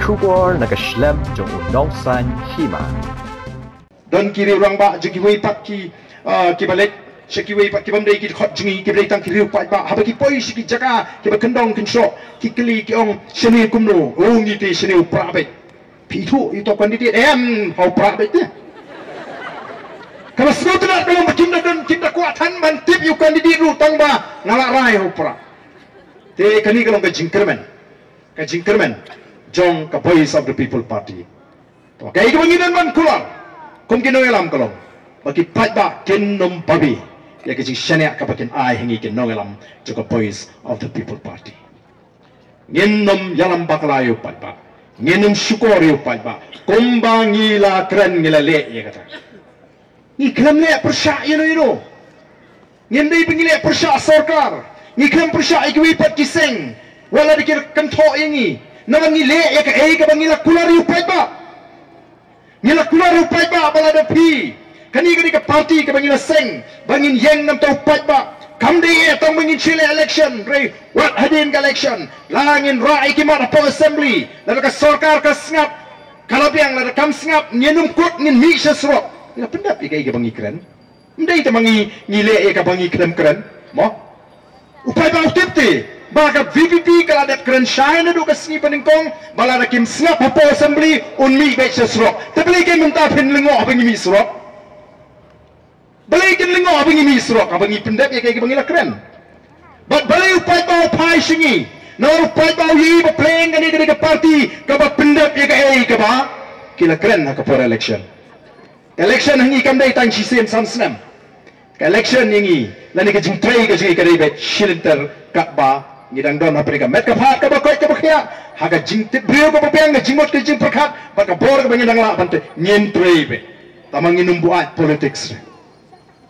kubor nakaslem jong unongsan hima. Don kiri orang ba jeki wei pak ki balik sheki wei pak ki bamdei ki khot jingi ki balik tang kiri pak ba haba ki poi shiki jaga ki ba kendong kinso ki kli ki ong sheni kumno ong ni te sheni prabe pitu itu kandidate hau prabe te kalau sebutlah kalau macam dan kita kuatan mantip you kandidate ru tang ba ngalak rai hau pra te kani kalau ka jingkerman jong ka voice of the people party to kai ki banginan man keluar kum kino elam kalong bagi patba kin nom babi ya ke jing shania ka bakin ai hingi kin no elam to ka voice of the people party ngin nom yalam baklayo patba ngin nom syukur yo patba kumba ngila kren ngila le ya kata ni klam le persya you ngin dei pengile persya sarkar ni klam persya ikwi pat kiseng wala dikir kanto yangi naman ngile ya ka ei ka bangila kulari patba ngila keluar upai ba balada pi kani ke parti ke bangin seng bangin yang nam tau upai ba kamde ye tong bangin chile election re wat hadin ka election langin rai ki mana po assembly la ka sarkar ka sngap kalau biang la kam sngap nyenum kut ngin mi sesro ngila pendap ke bangi keren ndai te bangi ngile ye ka bangi keren mo upai ba utipte baga VVP kalau ada keren shine do kasni peningkong balada kim snap po assembly unmi be sesro tapi ke minta pin lengo abangi mi sro balai ken lengo abangi mi sro abangi pendap ya ke bangi la keren but balai upai ba pai singi no upai ba yi ba playing kani ke party ka ba pendap ya ke ba kila keren ka for election hangi kam dai tang sisem sam election yangi lani ke jing trai ke jing ke be shilinter ka ba ngidang don Afrika met ka phat ka ba koi ka ba khia ha ka jing te brio ka ba peng ka jing mot ka jing prakhat ba ka bor ka bangin la bante nyen trebe tamang inum buat politics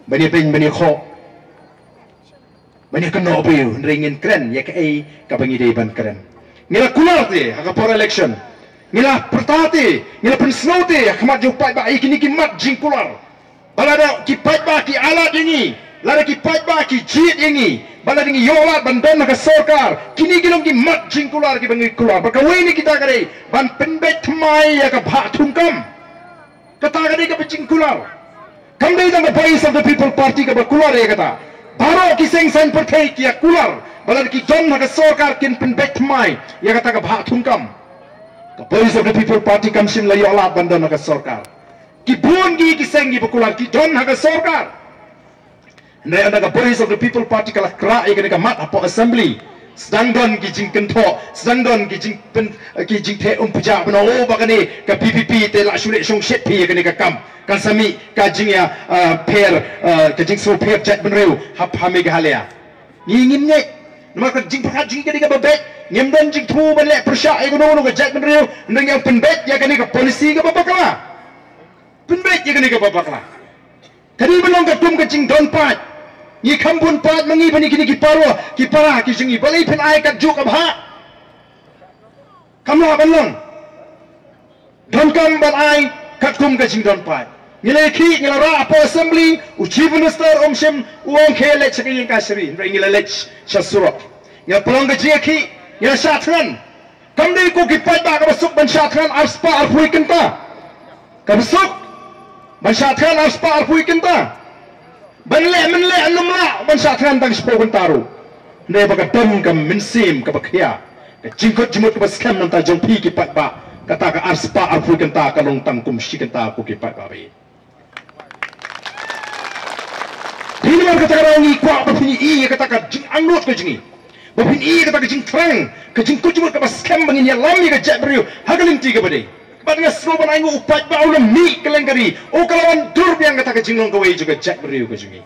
bani peng bani kho bani ka no biu ringin kren ya ka ei ka bangi dei ban kren ngila kular te ha ka por election ngila pertate ngila pensnote ha kamat jupai ba ikini ki mat jing kular balada ki pai ba ki ala dingi lada ki pai ba ki jit ingi bala dingi yola bandon na sarkar kini gilong ki mat jing kular ki bangi kular bakawe ni kita kare ban penbet mai ya ka bha thungkam kata kare ka jing kular kamdei dang voice of the people party ka ba kular ya kata baro ki seng san perthai ki kular bala ki jon na sarkar kin penbet mai ya kata ka bha thungkam ka voice of the people party kam sim la yola bandon na sarkar ki bun ki seng ki kular ki jon na sarkar Ndai anda voice of the people party kala kra ikene ka mat apo assembly sedang don ki jing kento sedang don ki jing pen ki jing the puja bano bakane ka PPP te la shule shong shet pi ikene ka kam kan sami ka jing ya pair ka jing so pair chat benreu hap hame ga halea ngin nge nama ka jing pakhat jing ikene ka babet ngem don jing thu ban le persya ikono no ka chat benreu ndang yang penbet ya kene ka policy ka babakla penbet ya kene ka babakla kadi belong ka tum ka jing don pat ni kampun pat mangi bani kini ki para ki jingi balai pen ai kat juk abha kamla balong don kam ban ai kat kum ka jing don pat ngile ki ngila ra apo assembly u chief minister omshim uong khele chaki ka shri ngila lech shasuro ngila pelong ka jiki ngila shatran kamdei ko ki pat ba ka basuk ban shatran arspa arpui kenta ka basuk ban shatran arspa arpui kenta banle menle anumla ban satran tang spoken taru ne baga dam kam minsim ka bakhia ka jingkot jimut ka scam nanta jong pi ki pat ba kata ka arspa arfu kenta ka long tang kum shi kenta ku ki pat ba be dini mar kata rangi kwa ba pini i kata ka jing angot ka jingi ba pini i kata ka jing trang ka jingkot jimut ka scam bangin ya lami ka jabrio hagaling ti ka bade bat nga sloban ay ngu upat ba ulam mi kalengkari o kalawan dur biang kata ka jinglong ka way juga jack beriu ka jingi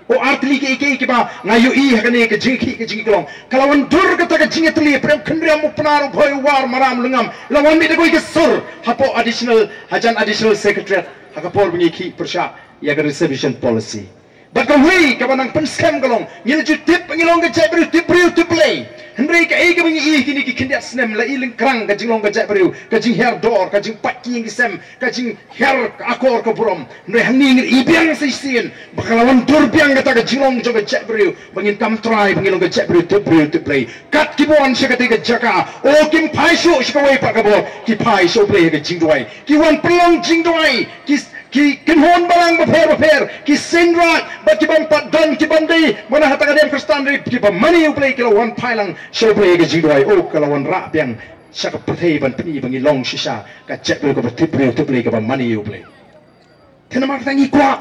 o artli ke ike ba ngayu i hakane ka jingi kalong kalawan dur kata ka jingi tli prem khandriam upnar bhoy war maram lungam lawan mi de koi ke sur hapo additional secretary hakapor bunyi ki persya ya ka reservation policy Bagawi kabanang penskam kalong ngil jutip ngilong ke jai beriu tip beriu tip play hendrai ka ege bangi i kini ki kindiat snem la iling krang ka jinglong ka jai beriu ka jing her dor ka jing pat king sem ka jing her akor ka burom hendrai hangni ngil i biang sisien bakalawan dur biang kata ka jinglong jo ka jai beriu bangin kam try bangilong ka jai beriu tip play kat kibon shakati ka jaka o kim pai sho shikawai pa ka bo ki pai sho play ka jing doi ki wan pelong jing doi ki kenhon balang baper ki sindrat bat ki bang pat don ki bandi mana hata kadem kristan ri ki ba mani uplay ki lawan pailang show play ke jingdoi o ka lawan ra piang saka prthei ban pni bangi long shisha ka chat ko ba tip play ka ba mani uplay thena mar tangi kwa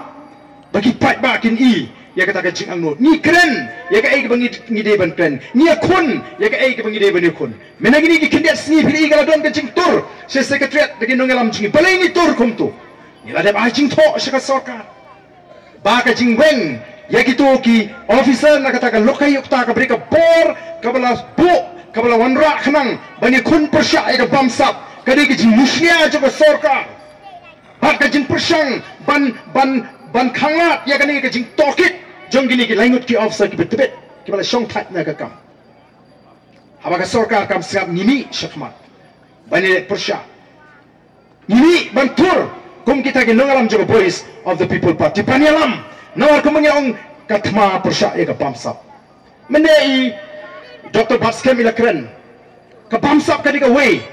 bagi pat ba kin i ya kata ka jing ang no ni kren ya ka ai bangi ngide ban kren ni akun ya ka ai bangi de ban akun menagini ki kindiat sni pili ka don ka jing tur se secretariat de nongelam jing balai ni tur kum tu nila de ba jing tho shaka sarkar ba ka jing weng ya gitu ki officer na kata ka lokai ukta ka beri ka bor ka bala bu ka bala wanra khnang bani kun persya ka bamsap ka di ki jing muslia jo ka sarkar ba ka jing persang ban khanglat ya ka ni ka jing tokit jong gini ki langut ki officer ki betebet ki bala shong that na ka kam haba ka sarkar kam sap nimi shakmat bani persya nimi bantur kum kita ki nongalam jo voice of the people party panyalam nawar kum ngong katma persya ya ka bamsap mendai Dr. Baskem ila kren ka bamsap ka di ka way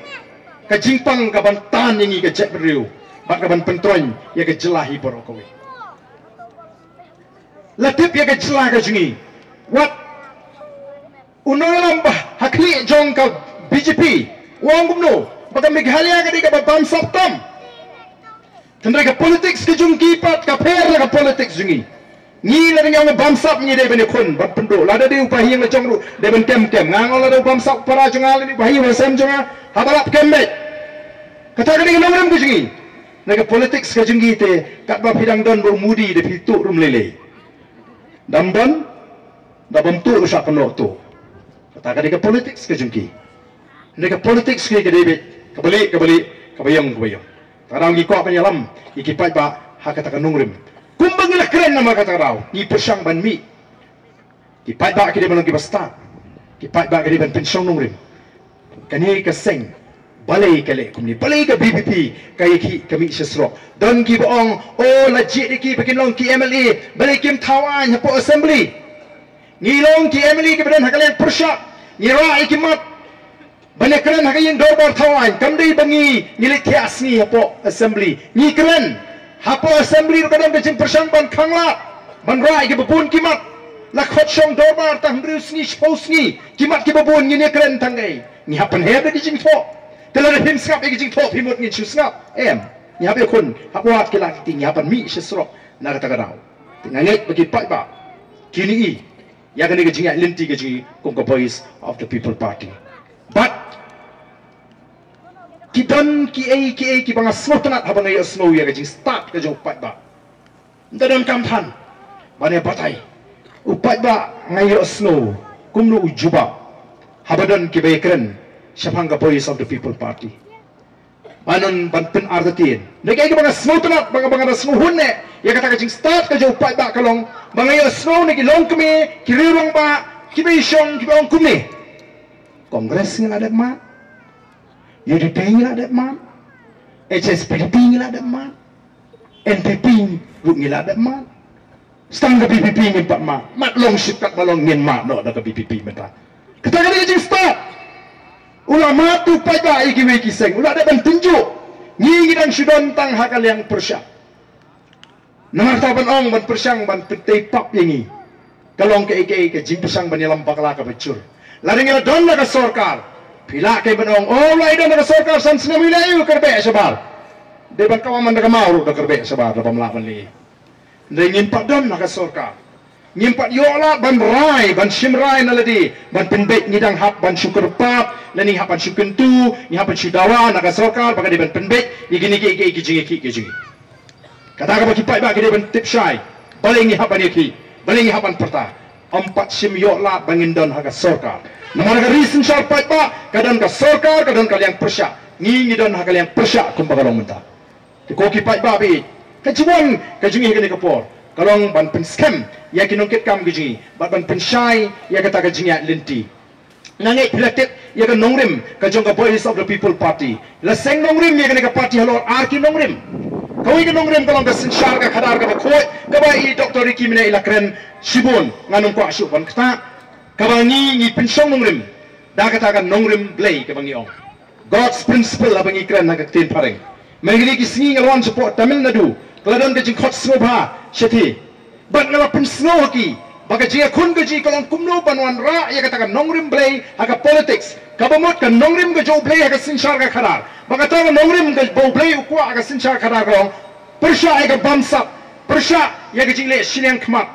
ka jingpang ka bantan ngi ka jet beriu bak ka ban pentoin ya ka jelahi borokowi latip ya ka jelah ka jungi wat unongalam bah hakli jong ka BJP wang gumno baka Meghalaya ka di ka bamsap tam tendai ka politics ke jung kipat ka per ka politics jungi ni la dengan bamsap ni de ben khun bat pendo la de upahi yang chong ru de ben kem ngang la de bamsap para jungal ni upahi wasam junga habalap kemmet kata ka dengan nomor ku jungi na ka politics ka jungi te kat ba pidang don bo mudi de pitu rum lele dam don da bam tu sa peno tu kata ka dengan politics ka jungi na ka politics ke de ka bali ka bayang tarang gi ko penyalam ikipai ba hakata kanungrim kumbang ila keren nama kata rau ni persang ban mi kipai ba kide balong ki basta kipai ba kide ban pensong nungrim kani ka seng balai kale kumni balai ka BBP kai ki kami sesro don ki boong o lajit ki pakin long ki MLA balai kim tawan hapo assembly ngilong ki MLA ki badan hakale persya ni ra ikimat banyak keren hak yang dorbar tawan kamdai bangi milik tias ni hapo assembly ni keren hapo assembly kadang kecing persang ban khangla ban rai ke babun kimat la khot shong dorbar tang brus ni spos ni kimat ke babun ni keren tangai ni hapan he de jing tho telar him skap ke jing tho himut ni chu skap ni hape kun hapwat ke lak ti ni hapan mi sesro na kata kadau nganget bagi pat ba kini i ya kan ke jing linti ke jing kong voice of the people party but kidan ki banga smotanat habang ay snow ya kajing start ka jong pat ba dadan kampan bane patay upat ba ngayo snow kumno ujuba habadan ki bekren syapang ka voice of the people party banon banten ardatin nagay ka banga smotanat banga snow hunne ya kata kajing start ka jong pat ba kalong bangayo snow nagi long kami kirirong ba kibayong kibong kumni kongres nga ada ma UDP nga ada ma HSPDP nga ada ma NPP nga ada ma stang ka BPP nga pa ma mat long sikat malong ngin ma no da ka BPP meta kata ka di stop ulama tu pa ba ikiwe kiseng ula da ban tunjuk ngi dan sudon tang hakal yang persya namar taban ong ban persyang ban petay pap yangi kalong ke ke jing persang ban yalam bakla ka becur laring ila don na ka sarkar pila kay banong oh lai don na ka sarkar san sinamilayo karbe sabar de ban kawaman na kamaro da karbe sabar da pamlaban li ndengin pa don na ka sarkar nyimpat yola ban rai ban shimrai na ladi ban penbet ngidang hap ban syukur pap lani hapan syukun tu ni hapan syudawa na ka sarkar baka de ban penbet igini ke jing kata ka baki pai ba ke de ban tip shai baling ni hapan yaki baling ni hapan perta empat sim yola bangin don ha ka sarkar namara ka reason shar pai ba kadan ka sarkar kadan ka yang persya ngi don ha ka yang persya kumbagalong menta ko ki pai ba bi kajuan kajungi ke ni kapor kalong ban pen scam ya kinongket kam giji ban pen shai ya kata gajinya linti nangai elected ya ka nongrim ka jong ka voice of the people party la seng nongrim ya ka party halor ar ki nongrim kawai ka nongrim kalong ka sinshar ka khadar ka khoi ka ba I Dr. Ricky Mina ilakren shibun nganong ko asu ban kata ka ba ni pensong nongrim da kata ka nongrim blay ka bangi ong God's principle abangi kren na ka tin pareng Mereka ki singi ngalwan support Tamil Nadu keladon ka jing khot snobha sheti bat ngala pen snow ki baga jia kun ka ji kalong kumno banwan ra ya kata ka nongrim blay aga politics kabamot ka nongrim ka jo blay aga sinshar ka kharar baga ta ka nongrim ka bo blay ukwa aga sinshar kharar kalong persha aga bamsap persha ya ka jing le shiliang khmat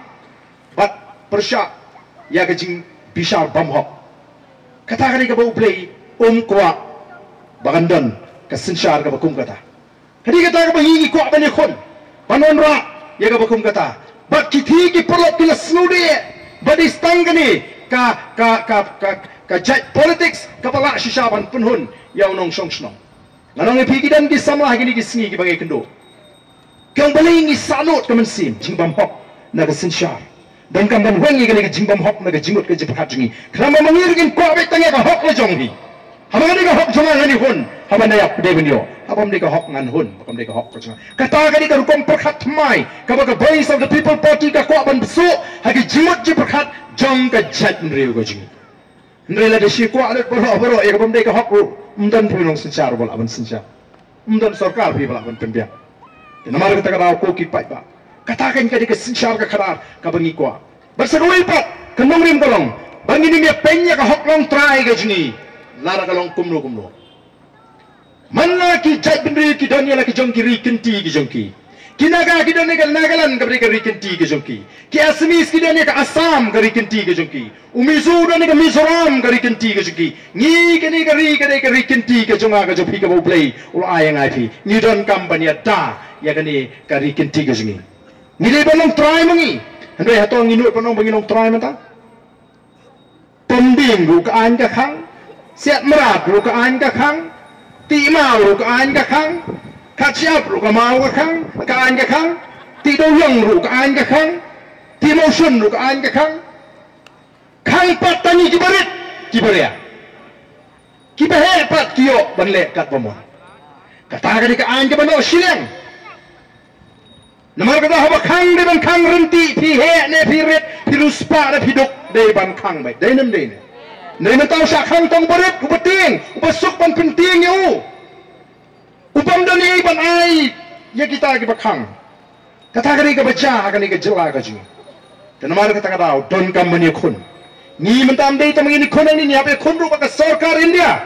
bat persha ya ka jing bishar bamhok kata ka ni ka bo blay kwa bagandon ka sinshar ka bakum kata kadi kata ka bahingi kwa bani khon panon ra ya ka bakum kata bat kiti ki polok kila snude badi stangani ka jat politics kapala shishaban punhun ya unong songsno nanong pi kidan ki samlah gini ki singi ki bagai kendo kang balingi sanot ka mensim jingbam hok na ka sinshar dan kam ban wengi gani ka jingbam hok na ka jimut ka jiphat jingi krama mangirgin kwa be tanga ka hok la jonghi habang ni ka hok jonga ngani hun habang na yak de benyo habang ni ka hok ngan hun habang ni ka hok ko jonga kata ka ni ka rukom perkhat mai ka ba ka voice of the people party ka kwa ban besu hagi jimut ji perkhat jong ka jat nriu ko jingi nrela de shi kwa alat boro ya ka bam de ka hok ru mdan punong sinchar bol aban sinchar mdan sarkar pi bala ban pembia namar ka ta ko ki pai ba kata ka ni ka sinchar ka kharar ka bangi kwa barsagoi pat kanong rim kolong bangi ni me penya ka hok long try ka jingi lara kalong kumno manna ki jat bindri ki donya la ki jong ki rikinti ki jong ki kinaga ki donya ka Nagaland ka rikinti ki jong ki Assamese ki donya ka Assam ka rikinti ki jong ki Umizu donya ka Mizoram ka rikinti ki jong ki ni ka rikinti ka jonga ka jopi ka bo play ul ayang ai phi ni don company da ya ka ni ka rikinti ki jong ni le banong try mangi handai hatong nginut panong banginong try mata pembing ru ka an ka khang Siat merat ru ka an ka khang ti mau ru ka an ka khang ka chiap ru ka mau ka an ka khang ti do yang ru ka an ka khang ti mo shun ru ka an ka khang patani ki barit ki baria ki bahe pat kiyo banle kat pamon kata ka ni ka an ka bano shileng namar ka haba khang de ban khang renti phi he ne phi ret phi ruspa de phi dok de ban khang bai de nam de ne Nai mentau syakang tong berit upeting upasuk pan penting yu upam dani ban ai ya kita ki bakhang kata kani ka baca kani ka jela ka ji dan mar kata ka don kam mani khun ni mentam dei tam ini khun ni ape khun ru ka sarkar India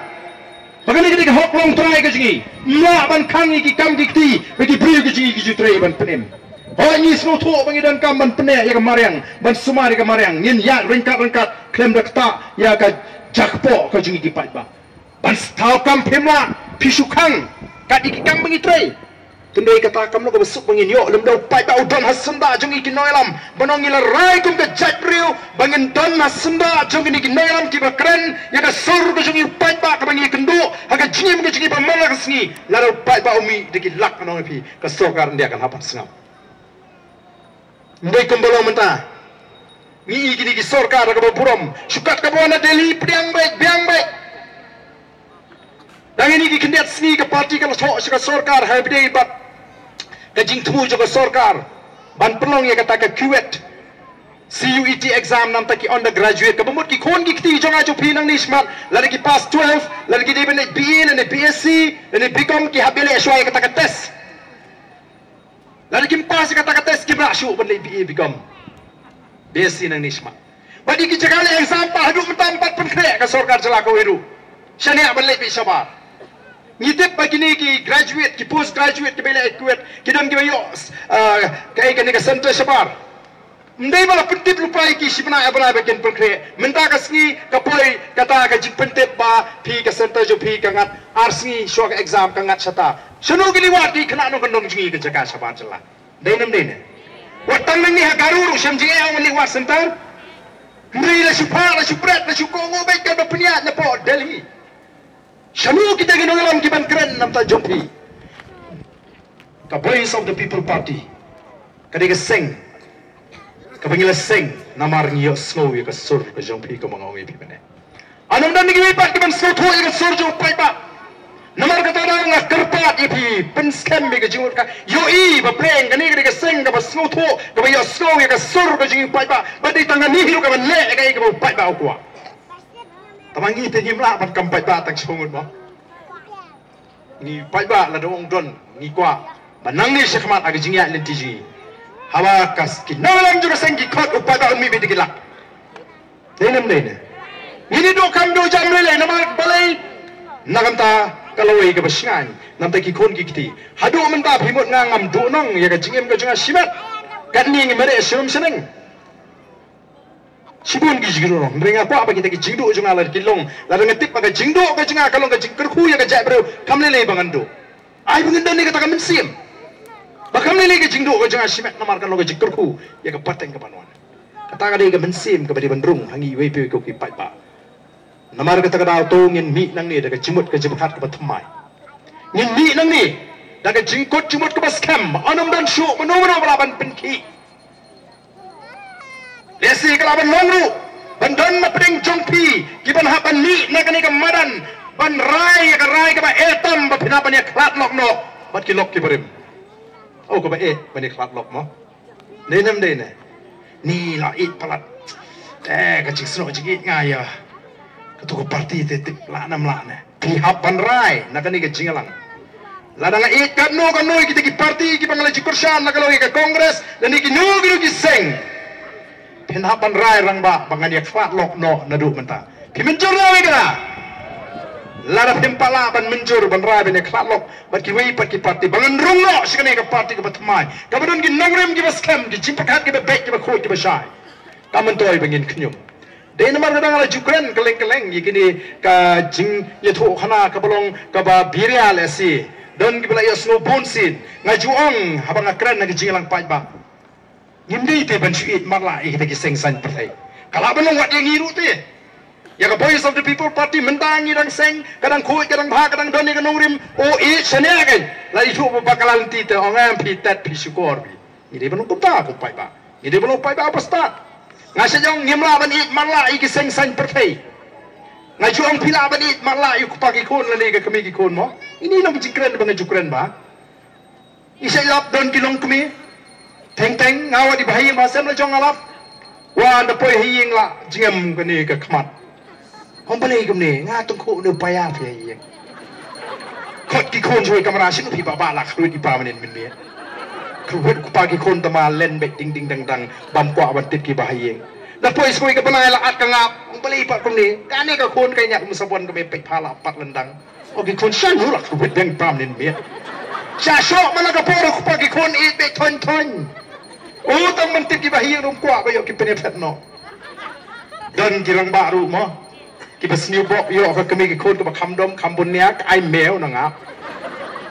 bagani ki hok long try ka ji ma ban khang ki kam ki ti bagi bri ki ji ki tre ban penem oh ni semua tu bangi dan kam ban pene ya ka mariang ban sumari ka mariang nin ya rengkat klem dakta ya ka jakpo ka jingi ki pai ba ban stau kam phemla phisukang ka di kam bangi tre tundoi kata kam lo ka besuk bangi yo lem do pai ba udon hasunda jingi ki noilam banong ila rai kum ka japriu bangin don hasunda jingi ki noilam ki ba kren ya ka sur ka jingi pai ba ka bangi kendo aga jingi ka jingi ba mala ka sngi la do pai ba umi de ki lak banong pi ka sokar ndia kan hapat sngam ndai kumbalo menta ni gini ki sarkar ka buram syukat ka bona Delhi biang baik dan ini ki kendet sni ka parti ka sarkar ha bidai bat ka jing thu jo ka sarkar ban pelong ya kata ka QET CUET exam nam ta ki undergraduate ka bamut ki khon ki ti jonga jo phi nang ni smart la ki pass 12 la ki deben BA ne BSc ne BCom ki habele shwai kata ka test lalu kimpas kata tes kibra syuk benda BA become BSc nang nisma bagi kita kali exam pa hadu mentam 4 penkrek ka sarkar jelaka wiru syania benda bi sabar ngitip bagi ni ki graduate ki post graduate ki bela equate ki dam ki bayo kai kan ka center sabar ndai bala pentip lupai ki sibna abana bagian penkrek menta ka sngi ka poi kata ka jik pentip ba phi ka center jo phi ka ngat arsi syok exam ka ngat sata Sunu gini wati kena no kandong jingi ke jaga sabar celah. Dainam daine. Watang nang ni hagaru rusham jingi ang mani war center. Mri la supar la supret la sukongo baik ka peniat na po Delhi. Sunu kita gino ngalam kiban keren nam ta jompi. Ka voice of the people party. Kadi ka sing kapangila seng namar ngiyo snow ya ka sur ka jong pi ka mga ngi pi bane anam dan ngi pat ka ban snow tho ya ka sur jo pai ba namar ka tada nga kerpat ipi pen scam ka jing ka yo I ba pleng ka ni ka seng ka ba snow tho ka ba yo snow ya ka sur ka jing pai ba ba di tanga ni hiru ka ban le ka ba pai ba kwa tamangi te nyimla ban kam pai ba tang chungun mo ni pai ba la dong don ni kwa banang ni sekmat ag jing ya lentiji hawa kas ki nalang juga sengki kot upai ba umi bidi gilak denam dene ini do kam do jam lele nama balai nagamta kalawai ke basingan namta ki kon ki kiti hadu menta phimot ngam do nong ya ka jingem ka junga simat kan ni ngi mere sirum seneng sibun ki jigiro ringa ko apa kita ki jingdo junga lar kilong lar ngetip ka jingdo ka junga kalong ka jingker khu ya ka jabro kam lele bangando ai bangando ni ka ta kam sim bakam ni lagi jingdo ko jangan simet namarkan logo jikerku ya ke pateng ke panuan kata kada ke bensim ke badi bandrung hangi wei pe ko ki pai ba namar kata kada to ngin mi nang ni daga jimut ke jibhat ke batmai ngin mi nang ni daga jingkot jimut ke baskam anam dan syu menono balaban penki lesi kelaban longru bandan mapring jongpi kiban hapan mi nagani ke madan ban rai ke ba etam ba pinapan ya klat lokno bat ki lok ki berim oh kau baik, banyak kelat lok mo. Denam dene, ni lah it palat. Kacing senok jigit ngaya. Ketua parti tetip lah nam lah ne. Pihak panrai, nak ni kacing alang. Ladang it kano kita ki parti ki pangalai jukursan nak kalau ke kongres dan ni ki nugi seng. Pihak panrai rang ba panganiak kelat lok no nadu mentah. Pimenjur nawi kena. Lara pimpala ban menjur ban rai ban eklat lok ban ki wei pat ki parti bangan runglo sikane ka parti ka batmai kabadon ki nangrem ki baskam ki jimpakat ki bek ki bakho ki basai kamen toy bangin knyum de namar kadang ala jukren keleng-keleng yikini ka jing yetho khana ka bolong ka ba birial asi don ki bala yosno bonsin ngajuong habang akran na ki jingalang pai ba ngimdei te ban suit marla i ki seng san perthai kala banong wat yang ngiru te ya ka voice of the people party mentangi dan seng kadang kuit kadang bha kadang doni kadang rim o I sene kan la itu bakalan ti te ongam pitat pisukor bi ini belum kumta ko pai ba ini belum pai ba apa start ngasa jong ngimla ban I marla I ki seng san perthai ngaju ong pila ban I marla I ku pagi kon la ni ka kami ki kon mo ini nang jikren bang jukren ba isa lap don kilong kami teng ngawa di bahaya masam la jong alap wa na poi hiying la jingam ka ni ka khamat Hong balai kemne ngatung ko no paya pia yang kot ki kon joy kamera sing pi ba la khruit di pa manen min me khruit ku pagi kon tama len bet ding ding dang dang bam kwa ban tit ki ba hayeng la poi skoi ka banai la at ka ngap hong balai pa kemne kane ka kon ka nya musabon ka me pe phala pat lendang o ki kon shan hu la khruit dang pa manen me sha shok mana ka por ku pagi kon it be ton o tang man tit ki ba hayeng rum kwa ba yo ki pene phet no dan kirang baru mo kita seniu bok yo ka kami ki kon ka khamdom khambun nia ka ai meo na ngap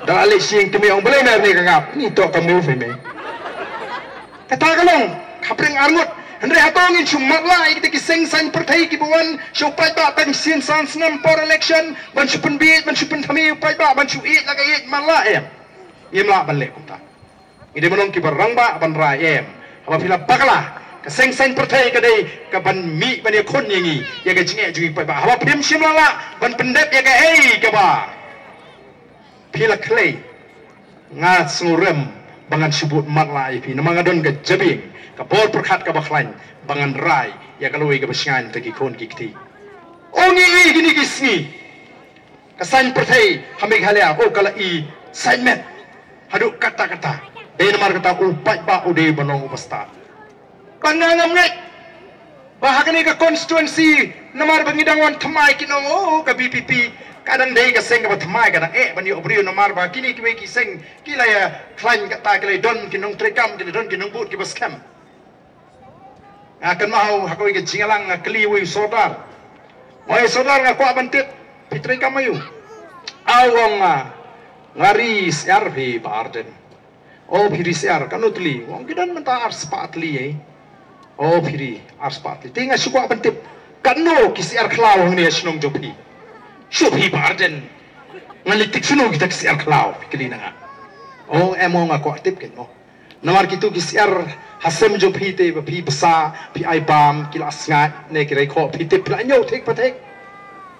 da ale sing kami ong belai na ni ka ngap ni to ka meo fe me kata ka long khapring arngot andre hatong in chumat la ikite ki seng san perthai ki buan shopai ba tang sin san snam for election ban chupen bi ban chupen thami pai ba ban chu it la ka it man la em la ban le kumta ide monong ki barang ba ban ra em apa pila bakala seng seng perthai ka dei ka ban mi ban ye khon yangi ya ka jinge jungi pai ba hawa phim simlala ban pendep ya ka ei ka ba phila clay nga surem bangan subut marla ipi namangadon ka jabing ka bor perkhat ka bakhlain bangan rai ya ka loi ka basingan ta ki khon ki kti ongi I gini kisni ka san perthai hamik halia o kala I sainmet hadu kata-kata dei namar kata upai ba ude banong upasta Pangangam ngai bahagian ni ke constituency namar bangidangwan thamai kinong oh ke BPP kadang dei ke seng ke thamai kadang bani obrio namar ba kini ki seng kila ya klan kata kila don kinong trekam kila don kinong but ki baskam akan mau hakoi ke jingalang kli wi sodar ngako abantit pitrekam ayu awong ngari RP Barden oh piris kanutli wong kidan menta ars patli oh piri ars patli tinga suka bentip kano kisiar klaw ni asnong jopi shopi Barden ngalitik suno kita kisiar klaw pikili na nga oh emo nga ko atip ken mo Namar kitu kisiar hasem jom pite pi besa pi ai bam kila asngat ne kirai kho pite planyo thek pathek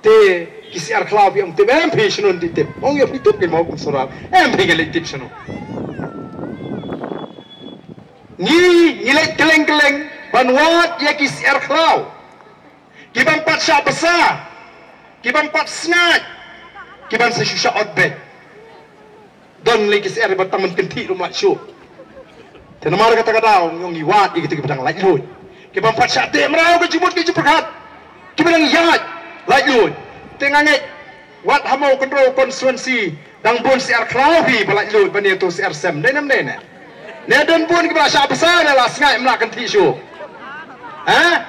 te kisiar khla pi am te em phi shnon ti te ong yo pitup ke mau kusura em phi gele tip shno ni le keleng banwat ya kisiar khlau kibang pat sha besa kibang pat sngat kibang sa shusha otbet don le kisiar bataman kenti rumah syu tenamar kata-kata yung iwat ikut pedang lait lut kibang pat sha te mrau ke jumut ke juprat kibang yat lait lut tenganget wat hamau control constituency dang bun siar klawi balait lut bani tu siar sem denam dene ne don bun ke bahasa besar la sngai mlakan ti syu ha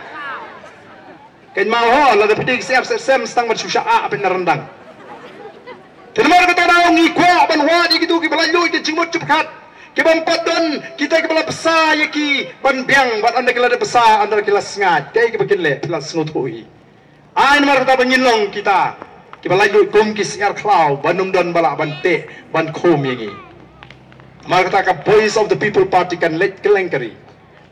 ken mau ho la de pedik siar sem stang mat susha a pen rendang tenamar kata-kata yung ikwa ban wat ikut ke balait lut ke jumut juprat kibang padon kita kebala besar yaki ban biang bat anda kila besar anda kila sengat kai ke bakile kila snutui ain mar kata bangilong kita kibala yu kum kisiar klau banum don bala bante ban khom yangi mar kata ka voice of the people party kan let kelengkari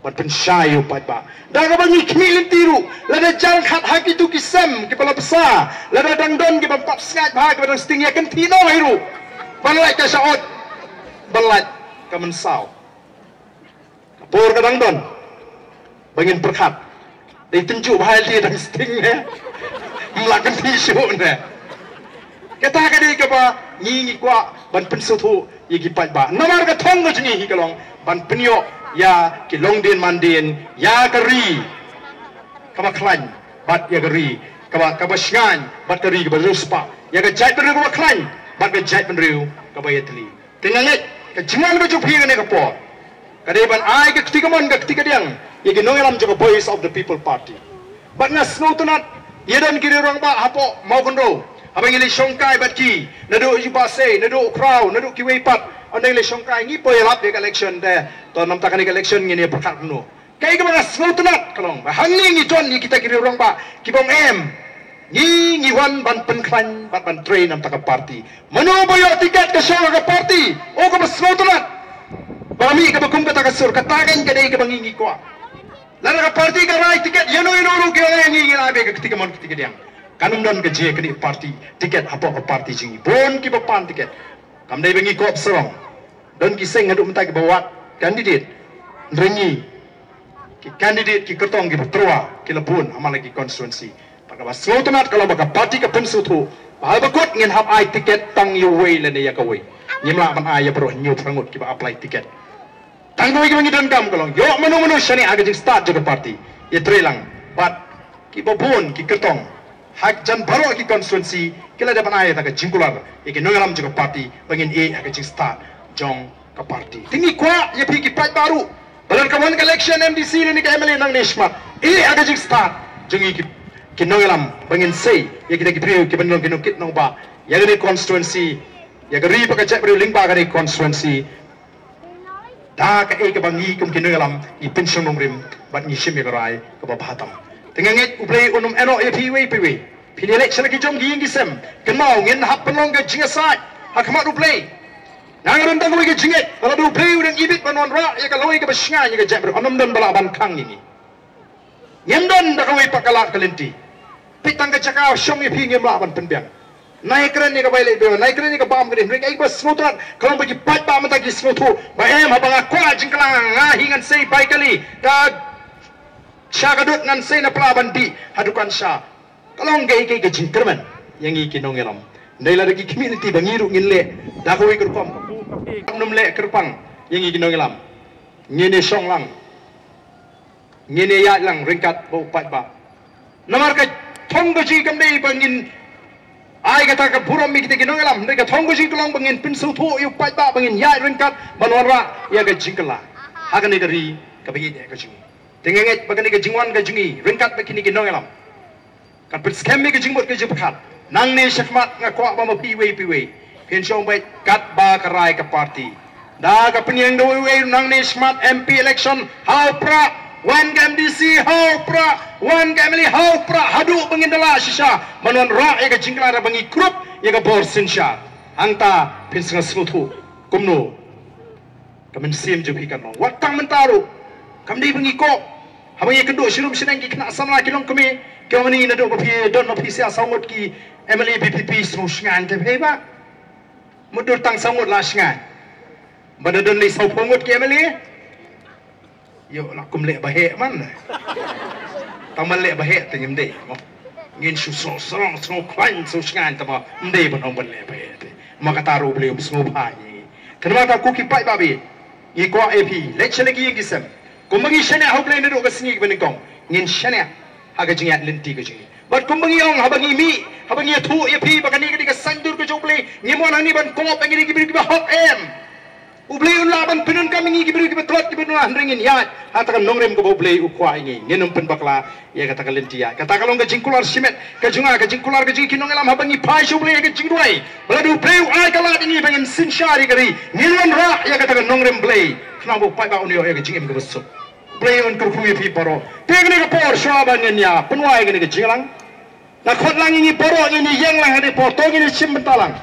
ban penshayu pat ba daga bangi khmilin tiru lada jang khat haki tu kisam kibala besar lada dang don kibang pat sengat ba kibang sting yakan tino hiru balai ka saot balai kamen saw kapur kadang don bangin perkat di tunjuk bahal dia dan sting melakukan tisu ne kata kadi ke ba ngi kwa ban pensutu yigi pat ba namar ka thong ga jingi hikalong ban penyo ya kilong din mandin ya kari kama klan bat ya kari kama shngan bat kari ke beruspa ya ga jait beru kama klan bat ga jait beru kama yatli tenganget kejiman ke jupi ne kapo kadeban ai ke ketika mon ke ketika diang ye ke nongelam jo voice of the people party but na snow tunat ye dan kiri rong ba hapo mau konro abang ile shongkai batki nadu juba se nadu crowd nadu kiwe pat andai ile shongkai ngi po yelap de election de to nam takani election ngini perkat no kai ke bang snow tunat kalong ba hangni ngi ton ni kita kiri rong ba kibong em ngi wan ban penklan ban train nam taka party mano boyo tiket ke show ke party o ko besno tunat bami ke bakum kata kasur katagan ke dei ke bangingi ko lara ke party ke rai tiket yeno ru ke ngi labe ke ketika mon ketika diang kanum don ke je ke di party tiket apa ke party jingi bon ki bapan tiket kam dei bangi ko serong don ki seng ngadu mentai ke bawat kandidat rengi ki kandidat ki kertong ki betrua ki lebun amal lagi konstituensi kalau slow tunat kalau baka parti ke pensutu bahal bakut ngin hap ai tiket tang yu wei le ne ya kawai nyimla man ai ya pro nyu prangut ki ba apply tiket tang doi ki ngi dan kam kalau yo menu shani aga jing start jaga parti ye trelang but ki bobun ki kertong hak jan baro ki constituency kila dapat ai ta ka jingkular ye ki nongalam jaga parti bangin e aga jing start jong ka parti tingi kwa ye pi ki pat baru balan kawan election MDC ni ka MLA nang nishmat e aga jing start jengi ki kinongelam bangin sei ya kita kipriu ke benong kinukit nong ba ya gani constituency ya gari pakajak beri lingba gani constituency da ka e ke bangi kum kinongelam I pension nomrim bat ni shim ya garai ke ba batam tenganget uplay unum eno e piwe pin election ki jom gi ngisem kenau ngin hap penong ke jingasat hakmat uplay nangaron tang ke jinget kalau du play udang ibit banon ra ya ka loi ke basnga ya ke jak beri onum don bala ban kang ini nyendon da kawai pakalak kelenti pitang ke cakap syong ipi ngemlaban penbiang naik keren ni ke bailai be naik keren ni ke bam keren ring ai bas smutuan kalau bagi pat bam tak gi smutu ba em habang aku jingklang ngahingan sei bai kali ka syakadut ngan sei na pelaban di hadukan sya kalau ngai ke jingkerman yang iki nongelam ndai la dagi community bangiru nginle da ko wi kerpam num le kerpang yang iki nongelam ngene syong lang ngene ya lang ringkat bo pat ba namar ka thonggoji kamdei bangin ai kata ka buram mi kita ginongalam ndai ka thonggoji tulang bangin pinsu thu yu pat ba bangin ya ringkat banwara ya ga jingkala hagani dari ka bagi de ka jingi tengenget bagani ka jingwan ka jingi ringkat bakini ginongalam kan pit scam mi ka jingbot ka jipakhat nang ne shakmat nga kwa ba ma piwe pin shong bai kat ba ka rai ka party da ka penyang do we nang ne smart MP election how pra wan game DC how pra wan game li how pra hadu bangindala shisha manon ra ega jingklara bangi group ega bor sinsha angta pinsnga smutu kumno Kamen sim je pikan long. Wat tang mentaru. Kam di bengi ko. Habang ye kedua sirum senang ki kena sama ki long kami. Kau ni nado ko pi don no pi sia sangot ki MLA BPP semua sengan te heba. Mudur tang sangot la sengan. Bada don ni sau pongot ki MLA. Yo la kum le bahe man. Tamal le bahe te nyem de. Ngin su so klan so sengan ta ba mde ban on le bahe te. Maka taru beliau semua bhai. Kenapa aku kipai babi? Ye ko AP lecture lagi yang kisam. Kumbangi shana hau play nado ka singi ben kong. Ngin shana haga jingat linti ka jingi. But kumbangi ong habangi mi, habangi thu AP bagani ka sandur ka jo play. Ngimon ani ban ko pangi ki biri ki hot em. Ublay un laban pinun kami ngi ki biri ki trot ki binu handringin ya. Hatakan nongrem ko ublay ukwa ingi. Nginum pen bakla ya kata ka linti ya. Kata kalong ka jingkular simet ka junga ka jingkular ka jingi kinong alam habangi pai shu play ka jingduai. Baladu play ai kala ingi bangin sinshari kari. Ngilon ra ya kata ka nongrem play. Kenapa pai ba unio ya ka jingim ka besuk. Play on kurkuye pi poro. Tegni ka por shwaban nya penwai ka jinglang. Na khot lang ini poro ini yang lang hade por to ini sim bentalang.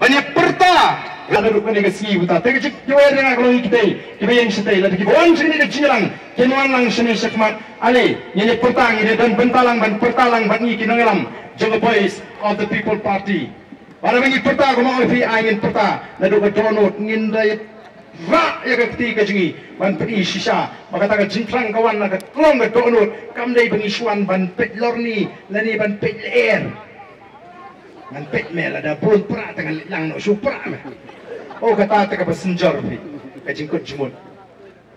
Banyak perta. Ada rukun ni kasi buta. Tegi cik jual dengan kalau kita yang setai. Lagi kawan sini ke jinglang. Kenuan lang sini sekmat. Ale ini pertang ini dan bentalang ban pertalang ban ni kinangalam. Jaga boys of the People Party. Para mengi perta ko mau fi angin perta. Nado ka donot ngindai ra ya ka ketiga jingi ban peri sisa. Maka tak jingkrang kawan nak klong ka donot kam dai bengi suan ban pet lorni lani ban pet air. Ban pet mel ada pun pra tengah lang no supra. Oh kata tak bersenjor pi, kajingkut jumut.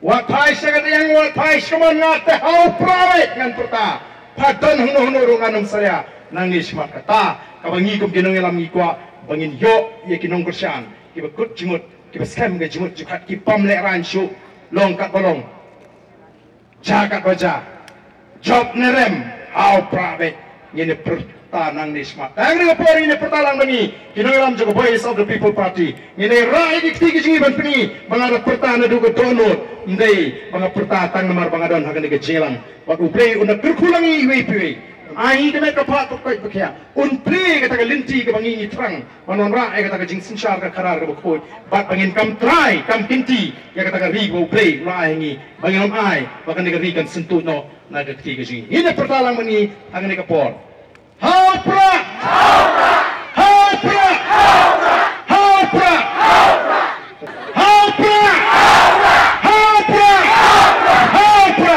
Wat pai sangat yang wat pai semua ngate hau prawet ngan perta. Padan hunu runganum saya nangis mak kata. Kabangi kum kinong elam ngikwa bangin yo ye kinong kursian. Kiba kut jumut, kiba scam ke jumut jukat ki pam le ranshu long kat bolong. Jagat baja, job nerem hau prawet ngene perta nang nismat. Angri por ini pertalang bani kinong elam jaga boys of the People Party. Ngene rai di ketiga jingi ban peni bangarap perta na duga donot. Ndai banga perta tang namar bangadon hagan ke jelang. Wat uplay una kurkulangi iwe. Ai kena kapat pakai pakai. Unplay kata linti ke bangi terang. Manon ra kata jing sinshar ka karar ka bakoi. Bat bangin kam try kam kinti ya kata ri go play ra ngi. Bangin ai bakan ni ri kan sentuh no na ke ketiga jingi. Ini pertalang bani hagan ke por. Haupra! Haupra! Haupra! Haupra! Haupra! Haupra! Haupra! Haupra!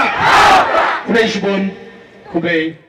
Fresh bone, kubay.